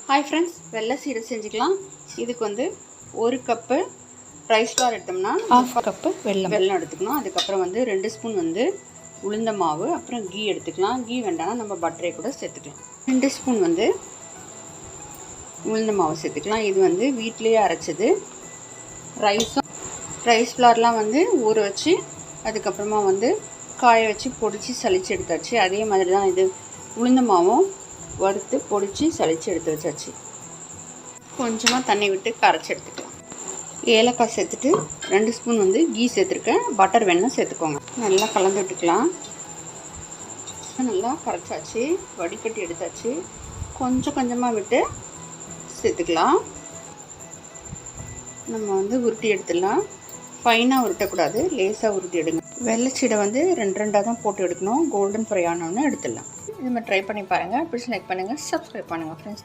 Hi friends, வெள்ளை சீடை செஞ்சுக்கலாம். இதுக்கு வந்து 1 கப்பு ரைஸ் ஃப்ளார் எடுத்தோம்னா 1/2 கப்பு வெல்லம் எடுத்துக்கணும். அதுக்கப்புறம் வந்து 2 ஸ்பூன் வந்து உளுந்த மாவு, அப்புறம் கீ எடுத்துக்கலாம். கீ வேண்டாம்னா நம்ம பட்டரை கூட சேர்த்துக்கலாம். 2 ஸ்பூன் வந்து உளுந்த மாவு சேர்த்துக்கலாம். இது வந்து வீட்டிலேயே அரைச்சது. ரைஸ் ஃப்ளார்லாம் வந்து ஊற வச்சு அதுக்கப்புறமா வந்து காய வச்சு பொடிச்சு சளிச்சு எடுத்தாச்சு. அதே மாதிரி தான் இது உளுந்த மாவும் வறுத்து பொடிச்சு சளிச்சு எடுத்து வச்சாச்சு. கொஞ்சமாக தண்ணி விட்டு கரைச்சி எடுத்துக்கலாம். ஏலக்காய் சேர்த்துட்டு 2 ஸ்பூன் வந்து கீ சேர்த்துருக்கேன். பட்டர் வேணால் சேர்த்துக்கோங்க. நல்லா கலந்து விட்டுக்கலாம். நல்லா கரைச்சாச்சு, வடிகட்டி எடுத்தாச்சு. கொஞ்சம் கொஞ்சமாக விட்டு சேர்த்துக்கலாம். நம்ம வந்து உருட்டி எடுத்துடலாம். ஃபைனாக உருட்டக்கூடாது, லேசாக உருட்டி எடுங்க. வெள்ளைச்சீடை வந்து 2 தான் போட்டு எடுக்கணும். கோல்டன் ஃப்ரை ஆனோன்னு எடுத்துடலாம். இது மாதிரி ட்ரை பண்ணி பாருங்கள். பிடிச்சி லைக் பண்ணுங்கள், சப்ஸ்கிரைப் பண்ணுங்கள் ஃப்ரெண்ட்ஸ்.